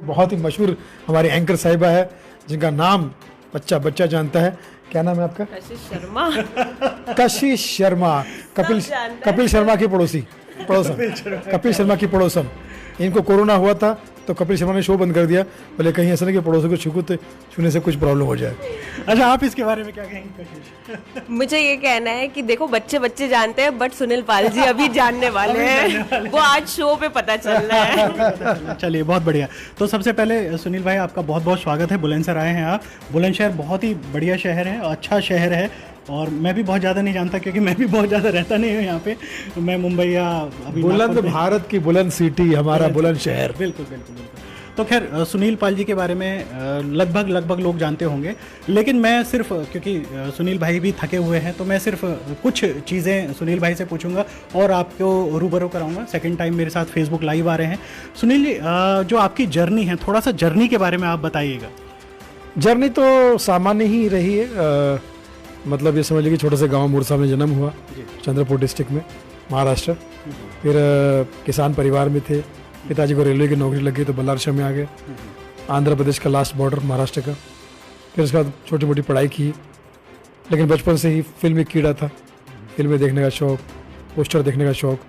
बहुत ही मशहूर हमारी एंकर साहिबा है, जिनका नाम बच्चा बच्चा जानता है। क्या नाम है आपका? कशिश शर्मा। कशिश शर्मा, कपिल शर्मा की पड़ोसन, कपिल शर्मा की पड़ोसन। इनको कोरोना हुआ था तो कपिल शर्मा ने शो बंद कर दिया, बोले कहीं ऐसा नहीं कि पड़ोसों को छूने से कुछ प्रॉब्लम हो जाए। अच्छा, आप इसके बारे में क्या कहेंगे कशिश? मुझे ये कहना है कि देखो बच्चे बच्चे जानते हैं, बट सुनील पाल जी अभी जानने वाले हैं, वो आज शो पे पता चल रहा है। चलिए, बहुत बढ़िया। तो सबसे पहले सुनील भाई, आपका बहुत बहुत स्वागत है। बुलंदशहर आए हैं आप। बुलंदशहर बहुत ही बढ़िया शहर है, अच्छा शहर है, और मैं भी बहुत ज़्यादा नहीं जानता क्योंकि मैं भी बहुत ज़्यादा रहता नहीं हूँ यहाँ पे। मैं मुंबई या अभी बुलंद भारत की बुलंद सिटी, हमारा बुलंद शहर। बिल्कुल बिल्कुल बिल्कुल। तो खैर, सुनील पाल जी के बारे में लगभग लोग जानते होंगे, लेकिन मैं सिर्फ, क्योंकि सुनील भाई भी थके हुए हैं, तो मैं सिर्फ कुछ चीज़ें सुनील भाई से पूछूंगा और आपको रूबरू कराऊंगा। सेकंड टाइम मेरे साथ फेसबुक लाइव आ रहे हैं। सुनील जी, जो आपकी जर्नी है, थोड़ा सा जर्नी के बारे में आप बताइएगा। जर्नी तो सामान्य ही रही है। मतलब ये समझ लीजिए, छोटे से गांव मुरसा में जन्म हुआ, चंद्रपुर डिस्ट्रिक्ट में, महाराष्ट्र। फिर किसान परिवार में थे, पिताजी को रेलवे की नौकरी लगी तो बल्लारशाह में आ गए, आंध्र प्रदेश का लास्ट बॉर्डर महाराष्ट्र का। फिर उसके बाद छोटी मोटी पढ़ाई की, लेकिन बचपन से ही फिल्मी कीड़ा था। फिल्में देखने का शौक़, पोस्टर देखने का शौक़,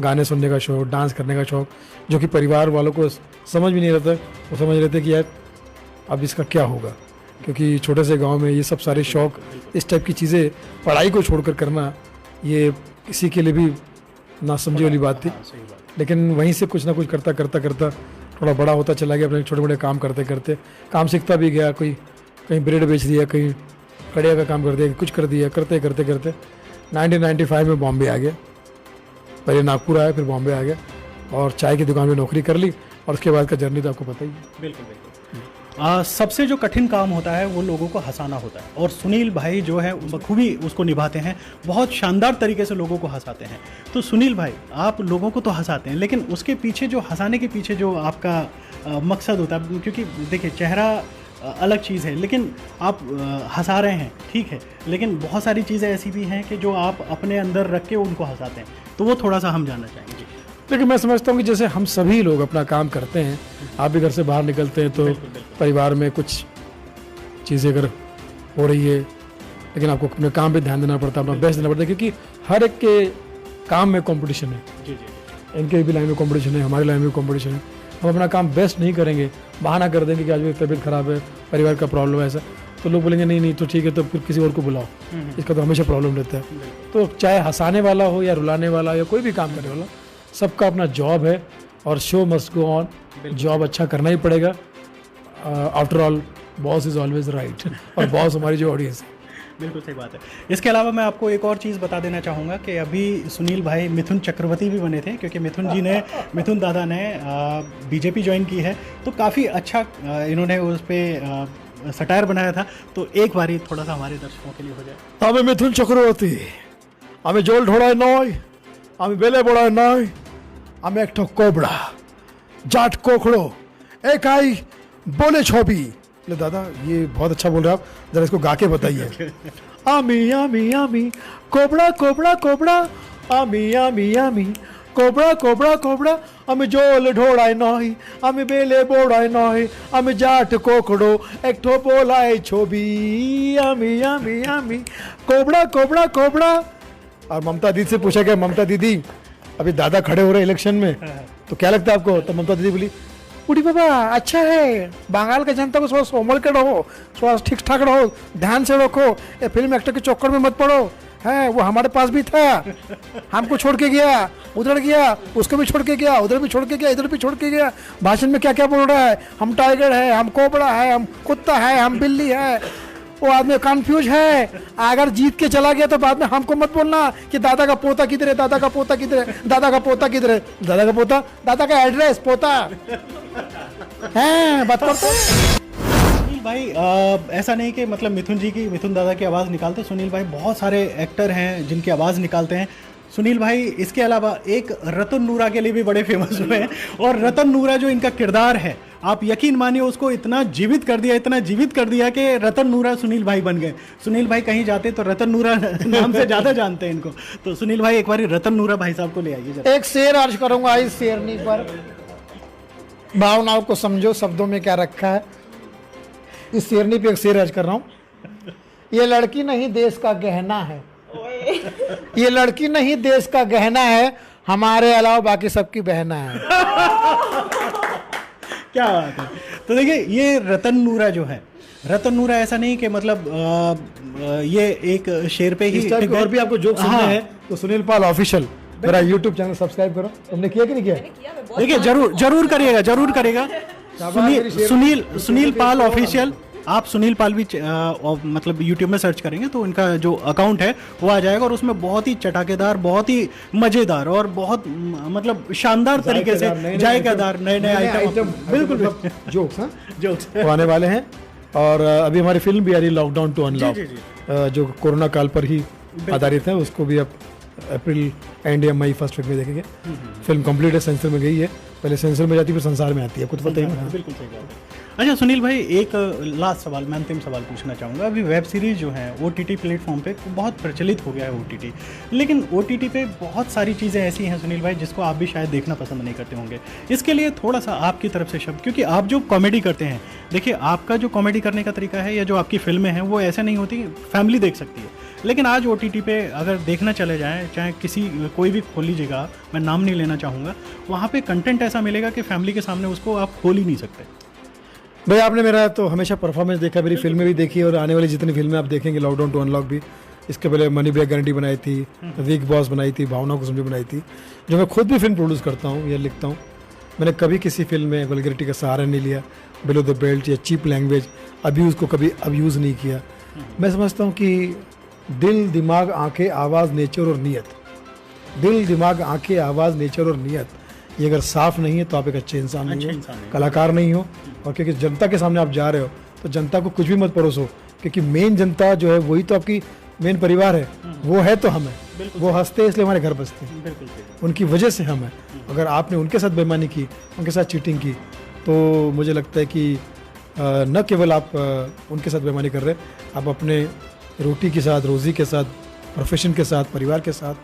गाने सुनने का शौक़, डांस करने का शौक़, जो कि परिवार वालों को समझ भी नहीं रहता। वो समझ रहे थे कि यार अब इसका क्या होगा, क्योंकि छोटे से गांव में ये सब सारे शौक़, इस टाइप की चीज़ें पढ़ाई को छोड़कर करना, ये किसी के लिए भी ना समझी वाली बात थी। लेकिन वहीं से कुछ ना कुछ करता करता करता थोड़ा बड़ा होता चला गया। अपने छोटे मोटे काम करते करते काम सीखता भी गया। कोई कहीं ब्रेड बेच दिया, कहीं कड़िया का काम कर दिया, कुछ कर दिया। करते करते करते 1995 में बॉम्बे आ गया। पहले नागपुर आया, फिर बॉम्बे आ गया और चाय की दुकान में नौकरी कर ली। और उसके बाद का जर्नी तो आपको पता ही है। बिल्कुल बिल्कुल। सबसे जो कठिन काम होता है वो लोगों को हंसाना होता है, और सुनील भाई जो है बखूबी उसको निभाते हैं, बहुत शानदार तरीके से लोगों को हंसाते हैं। तो सुनील भाई, आप लोगों को तो हंसाते हैं, लेकिन उसके पीछे जो हंसाने के पीछे जो आपका मकसद होता है, क्योंकि देखिए चेहरा अलग चीज़ है, लेकिन आप हंसा रहे हैं, ठीक है, लेकिन बहुत सारी चीज़ें ऐसी भी हैं कि जो आप अपने अंदर रख के उनको हंसाते हैं, तो वो थोड़ा सा हम जानना चाहेंगे। लेकिन मैं समझता हूँ कि जैसे हम सभी लोग अपना काम करते हैं, आप भी घर से बाहर निकलते हैं तो परिवार में कुछ चीज़ें अगर हो रही है, लेकिन आपको अपने काम पे ध्यान देना पड़ता है, अपना बेस्ट देना पड़ता है, क्योंकि हर एक के काम में कंपटीशन है। जी जी। इनके भी लाइन में कंपटीशन है, हमारी लाइन में कंपटीशन है। हम अपना काम बेस्ट नहीं करेंगे, बहाना कर देंगे कि आज मेरी तबीयत खराब है, परिवार का प्रॉब्लम है ऐसा, तो लोग बोलेंगे नहीं नहीं तो ठीक है, तो फिर किसी और को बुलाओ। इसका तो हमेशा प्रॉब्लम रहता है। तो चाहे हंसाने वाला हो या रुलाने वाला या कोई भी काम करने वाला, सबका अपना जॉब है और show must go on. Job अच्छा करना ही पड़ेगा। After all boss is always right, और बॉस हमारी जो ऑडियंस है। बिल्कुल सही बात है। इसके अलावा मैं आपको एक और चीज़ बता देना चाहूँगा कि अभी सुनील भाई मिथुन चक्रवर्ती भी बने थे, क्योंकि मिथुन दादा ने बीजेपी ज्वाइन की है, तो काफ़ी अच्छा इन्होंने उस पर सटायर बनाया था। तो एक बारी थोड़ा सा हमारे दर्शकों के लिए हो जाए। আমি মিথুন চক্রবর্তী, আমি জল ঢোড়ায় নয়, আমি বেলে বড়ায় নয়, আমি একটা কোবড়া, জাট কোখড়ো, একাই बोले छबी। ले दादा, ये बहुत अच्छा बोल रहे आप, जरा इसको गा के बताइए। आमी आमी आमी कोबड़ा कोबड़ा कोबड़ा, आमी आमी आमी कोबड़ा कोबड़ा कोबड़ा, আমি জল ঢোড়ায় নয়, আমি বেলে বড়ায় নয়, আমি জাট কোকড়ো, একটু বলায় ছবি, আমি कोबड़ा कोबड़ा कोबड़ा। और ममता दीदी से पूछा गया, ममता दीदी अभी दादा खड़े हो रहे इलेक्शन में, तो क्या लगता है आपको? तो ममता दीदी बोली, बूढ़ी बाबा अच्छा है, बंगाल के जनता को थोड़ा सोमल के रहो, थोड़ा ठीक ठाक रहो, ध्यान से रखो, ये फिल्म एक्टर के चक्कर में मत पड़ो। है वो हमारे पास भी था, हमको छोड़ के गया, उधर गया, उसको भी छोड़ के गया, उधर भी छोड़ के गया, इधर भी छोड़ के गया। भाषण में क्या क्या बोल रहा है, हम टाइगर है, हम कोबरा है, हम कुत्ता है, हम बिल्ली है। वो आदमी कंफ्यूज है। अगर जीत के चला गया तो बाद में हमको मत बोलना कि दादा का पोता किधर है, दादा का पोता किधर है, दादा का पोता किधर है, दादा का पोता, दादा का एड्रेस पोता है, बात करते हैं। सुनील भाई, ऐसा नहीं कि मतलब मिथुन दादा की आवाज़ निकालते। सुनील भाई बहुत सारे एक्टर हैं जिनकी आवाज़ निकालते हैं। सुनील भाई इसके अलावा एक रतन नूरा के लिए भी बड़े फेमस हुए हैं, और रतन नूरा जो इनका किरदार है, आप यकीन मानिए उसको इतना जीवित कर दिया कि रतन नूरा सुनील भाई बन गए। सुनील भाई कहीं जाते तो रतन नूरा नाम से ज़्यादा जानते हैं इनको। तो सुनील भाई एक बार रतन नूरा भाई साहब को ले आइए। एक शेर अर्ज करूंगा इस शेरनी पर। भावनाओं को समझो, शब्दों में क्या रखा है। इस शेरनी पे एक शेर अर्ज कर रहा हूँ। ये लड़की नहीं देश का गहना है, ये लड़की नहीं देश का गहना है, हमारे अलावा बाकी सबकी बहना है। क्या बात है। तो देखिए ये रतन नूरा जो है, रतन नूरा ऐसा नहीं कि मतलब ये एक शेर पे ही इस टाइप के और भी आपको जोक सुनने हैं तो सुनील पाल ऑफिशियल मेरा यूट्यूब चैनल सब्सक्राइब करो। तुमने किया कि नहीं किया? देखिए जरूर करिएगा। सुनील पाल ऑफिशियल, आप सुनील पाल भी मतलब यूट्यूब में सर्च करेंगे तो इनका जो अकाउंट है वो आ जाएगा, और उसमें बहुत ही चटाकेदार, बहुत ही मजेदार और बहुत मतलब शानदार तरीके से जायकेदार नए आइटम बिल्कुल जोक्स आने वाले हैं। और अभी हमारी फिल्म भी आ रही है लॉकडाउन टू अनलॉक, जो कोरोना काल पर ही आधारित है। उसको भी अब अप्रैल एंड या मई फर्स्ट वीक में देखेंगे। फिल्म कंप्लीट है, सेंसर में गई है, पहले सेंसर में जाती है फिर संसार में आती है, आपको तो पता ही है। बिल्कुल सही बात है। अच्छा सुनील भाई, एक लास्ट सवाल, मैं अंतिम सवाल पूछना चाहूँगा। अभी वेब सीरीज़ जो है OTT प्लेटफॉर्म पे बहुत प्रचलित हो गया है OTT, लेकिन OTT पे बहुत सारी चीज़ें ऐसी हैं सुनील भाई जिसको आप भी शायद देखना पसंद नहीं करते होंगे। इसके लिए थोड़ा सा आपकी तरफ से शब्द, क्योंकि आप जो कॉमेडी करते हैं, देखिए आपका जो कॉमेडी करने का तरीका है या जो आपकी फिल्में हैं वो ऐसे नहीं होती, फैमिली देख सकती है। लेकिन आज OTT पे अगर देखना चले जाएँ, चाहे कोई भी खोल लीजिएगा, मैं नाम नहीं लेना चाहूँगा, वहाँ पे कंटेंट ऐसा मिलेगा कि फैमिली के सामने उसको आप खोल ही नहीं सकते। भाई आपने मेरा तो हमेशा परफॉर्मेंस देखा, मेरी फिल्में भी देखी, और आने वाली जितनी फिल्में आप देखेंगे लॉकडाउन टू अनलॉक भी, इसके पहले मनी बैक गारंटी बनाई थी, वीक बॉस बनाई थी, भावना को समझे बनाई थी, जो मैं खुद भी फिल्म प्रोड्यूस करता हूँ या लिखता हूँ। मैंने कभी किसी फिल्म में वल्गैरिटी का सहारा नहीं लिया, बिलो द बेल्ट या चीप लैंग्वेज अब्यूज़ को कभी अब्यूज़ नहीं किया। मैं समझता हूँ कि दिल, दिमाग, आंखें, आवाज़, नेचर और नीयत, दिल, दिमाग, आंखें, आवाज़, नेचर और नीयत, ये अगर साफ नहीं है तो आप एक अच्छे इंसान नहीं हो, कलाकार नहीं हो। और क्योंकि जनता के सामने आप जा रहे हो तो जनता को कुछ भी मत परोसो, क्योंकि मेन जनता जो है वही तो आपकी मेन परिवार है, वो है तो हम है, वो हंसते हैं इसलिए हमारे घर बसते हैं, उनकी वजह से हम हैं। अगर आपने उनके साथ बेईमानी की, उनके साथ चीटिंग की, तो मुझे लगता है कि न केवल आप उनके साथ बेईमानी कर रहे, आप अपने रोटी के साथ, रोज़ी के साथ, प्रोफेशन के साथ, परिवार के साथ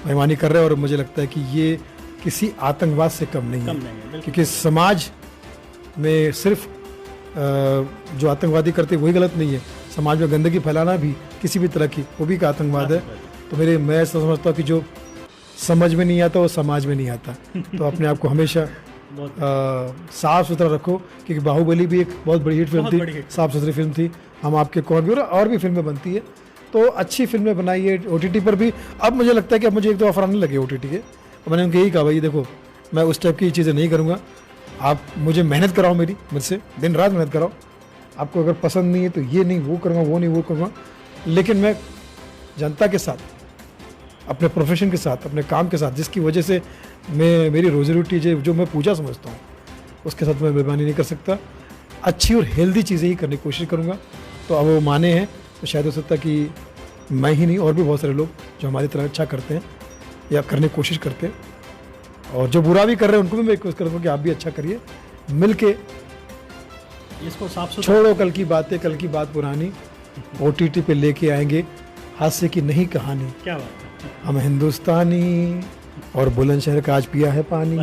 बेईमानी कर रहे हैं। और मुझे लगता है कि ये किसी आतंकवाद से कम नहीं है, क्योंकि समाज में सिर्फ जो आतंकवादी करते वही गलत नहीं है, समाज में गंदगी फैलाना भी किसी भी तरह की वो भी एक आतंकवाद है। तो मैं समझता हूँ कि जो समझ में नहीं आता वो समाज में नहीं आता। तो अपने आप को हमेशा साफ सुथरा रखो, क्योंकि बाहुबली भी एक बहुत बड़ी हिट फिल्म थी, साफ सुथरी फिल्म थी। हम आपके कौन भी, और भी फिल्में बनती है, तो अच्छी फिल्में बनाइए। OTT पर भी अब मुझे लगता है कि अब मुझे एक दो ऑफर आने लगे OTT के, मैंने उनको यही कहा, भाई देखो मैं उस टाइप की चीज़ें नहीं करूँगा, आप मुझे मेहनत कराओ, मेरे से दिन रात मेहनत कराओ, आपको अगर पसंद नहीं है तो ये नहीं वो करूँगा, वो नहीं वो करूँगा, लेकिन मैं जनता के साथ, अपने प्रोफेशन के साथ, अपने काम के साथ, जिसकी वजह से मेरी रोजी रोटी जो मैं पूजा समझता हूँ, उसके साथ मैं बेईमानी नहीं कर सकता। अच्छी और हेल्दी चीज़ें ही करने की कोशिश करूँगा। तो अब वो माने हैं तो शायद हो सकता है कि मैं ही नहीं, और भी बहुत सारे लोग जो हमारी तरह अच्छा करते हैं या करने की कोशिश करते हैं, और जो बुरा भी कर रहे हैं उनको भी मैं कोशिश करूँगा कि आप भी अच्छा करिए, मिलके इसको साफ छोड़ो कल की बातें, कल की बात पुरानी, OTT पे लेके आएंगे हादसे की नहीं कहानी। क्या बात है। हम हिंदुस्तानी और बुलंदशहर का आज पिया है पानी।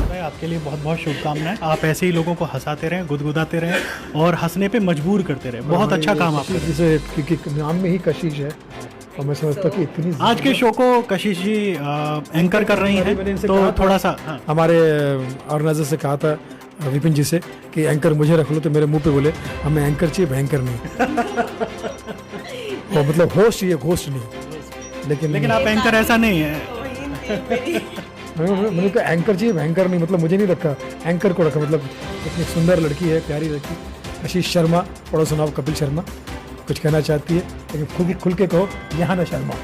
भाई आपके लिए बहुत बहुत शुभकामनाएं, आप ऐसे ही लोगों को हंसाते रहें, गुदगुदाते रहें और हंसने पे मजबूर करते रहें। बहुत अच्छा काम आप कर रहे हैं, क्योंकि नाम में ही कशिश है, और मैं समझता हूँ कि इतनी आज के शो को कशिश जी एंकर कर रही हैं, तो थोड़ा सा हमारे ऑर्गेनाइजर से कहा था विपिन जी से कि एंकर मुझे रख लो, तो मेरे मुंह पे बोले हमें एंकर चाहिए, भयंकर नहीं। वो मतलब होस्ट चाहिए, घोस्ट नहीं। लेकिन आप एंकर ऐसा नहीं है। मैंने कहा एंकर चाहिए, भयंकर नहीं, मतलब मुझे नहीं रखा, एंकर को रखा। मतलब इतनी सुंदर लड़की है, प्यारी लड़की, आशीष शर्मा, पड़ोस नाम कपिल शर्मा, कुछ कहना चाहती है, लेकिन खुल के कहो, यहाँ ना शर्मा।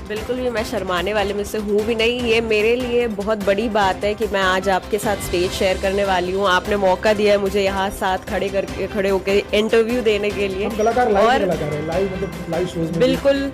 बिल्कुल भी मैं शर्माने वाले में से हूँ भी नहीं। ये मेरे लिए बहुत बड़ी बात है कि मैं आज आपके साथ स्टेज शेयर करने वाली हूँ। आपने मौका दिया है मुझे यहाँ साथ खड़े होकर इंटरव्यू देने के लिए, और लाइव शोज में बिल्कुल,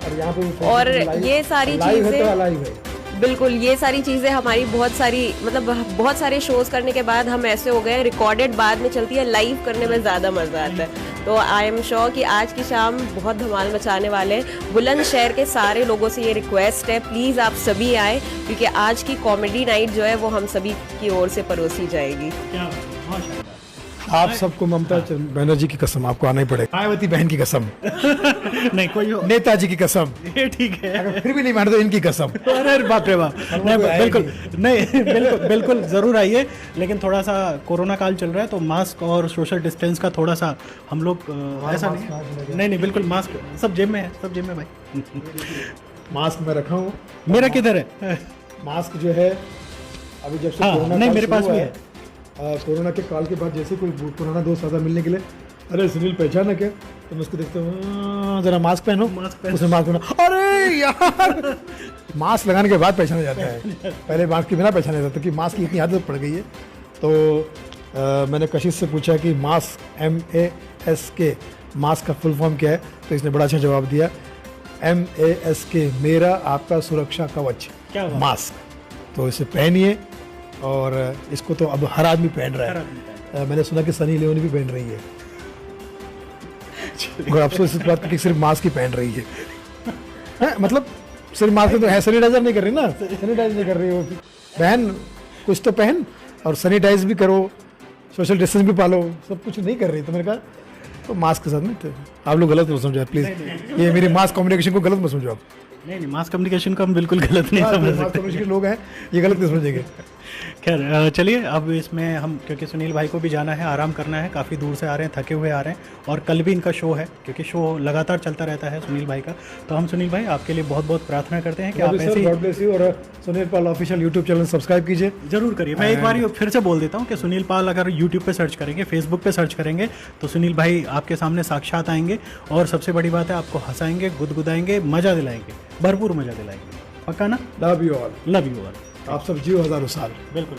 और ये सारी चीजें बिल्कुल, ये सारी चीज़ें हमारी बहुत सारे शोज़ करने के बाद हम ऐसे हो गए, रिकॉर्डेड बाद में चलती है, लाइव करने में ज़्यादा मज़ा आता है। तो आई एम श्योर कि आज की शाम बहुत धमाल मचाने वाले हैं। बुलंदशहर के सारे लोगों से ये रिक्वेस्ट है, प्लीज़ आप सभी आए, क्योंकि आज की कॉमेडी नाइट जो है वो हम सभी की ओर से परोसी जाएगी। क्या बहुत शानदार। आप सबको ममता बनर्जी की कसम, आपको आना ही पड़ेगा। मायावती बहन की कसम, नहीं कोई हो, नेताजी की कसम, ये ठीक है। अगर फिर भी नहीं मानते तो इनकी कसम। अरे बाप रे बाप, नहीं बिल्कुल नहीं, बिल्कुल जरूर आइए, लेकिन थोड़ा सा कोरोना काल चल रहा है तो मास्क और सोशल डिस्टेंस का थोड़ा सा हम लोग ऐसा नहीं बिल्कुल मास्क सब जेब में है, सब जेब में भाई। मास्क मैं रखा हूँ, मेरा किधर है? मास्क जो है अभी जब से हाँ, कोरोना नहीं काल मेरे पास शुरू भी हुआ है। कोरोना के काल के बाद जैसे कोई पुराना दोस्त आता मिलने के लिए, अरे सुनील पहचाना क्या, तो मैं उसको देखता हूँ जरा मास्क पहनो, उसने मास्क पहना, अरे यार मास्क लगाने के बाद पहचाना जाता है, पहले मास्क के बिना पहचाना जाता है, कि मास्क की इतनी आदत पड़ गई है। तो मैंने कशिश से पूछा कि मास्क MASK मास्क का फुल फॉर्म क्या है, तो इसने बड़ा अच्छा जवाब दिया, MASK मेरा आपका सुरक्षा कवच क्या बात। मास्क। तो इसे पहनिए, और इसको तो अब हर आदमी पहन रहा है। मैंने सुना कि सनी लियोनी भी पहन रही है, और अफसोस इस बात का कि सिर्फ मास्क ही पहन रही है। मतलब सिर्फ मास्क तो है, सैनिटाइजर नहीं कर रही ना, सैनिटाइज नहीं कर रही हो, पहन कुछ तो पहन, और सैनिटाइज भी करो, सोशल डिस्टेंस भी पालो, सब कुछ नहीं कर रही। तो मैंने कहा तो मास्क के साथ नहीं, तो आप लोग गलत मत समझो प्लीज़, ये मेरी मास कम्युनिकेशन को गलत मत समझो आप। नहीं मास कम्युनिकेशन को हम बिल्कुल गलत नहीं समझ मास सकते। कम्युनिकेशन लोग हैं, ये गलत नहीं समझेंगे। खैर चलिए, अब इसमें हम, क्योंकि सुनील भाई को भी जाना है, आराम करना है, काफ़ी दूर से आ रहे हैं, थके हुए आ रहे हैं, और कल भी इनका शो है, क्योंकि शो लगातार चलता रहता है सुनील भाई का। तो हम सुनील भाई आपके लिए बहुत बहुत प्रार्थना करते हैं कि आप ऐसे गॉड ब्लेस यू, और सुनील पाल ऑफिशियल यूट्यूब चैनल सब्सक्राइब कीजिए। जरूर करिए। मैं एक बार फिर से बोल देता हूँ कि सुनील पाल अगर यूट्यूब पे सर्च करेंगे, फेसबुक पे सर्च करेंगे, तो सुनील भाई आपके सामने साक्षात आएंगे, और सबसे बड़ी बात है आपको हंसाएंगे, गुदगुदाएंगे, मजा दिलाएंगे, भरपूर मजा दिलाएंगे। पक्का ना? Love you all, love you all. आप सब जियो हजारों साल। बिल्कुल।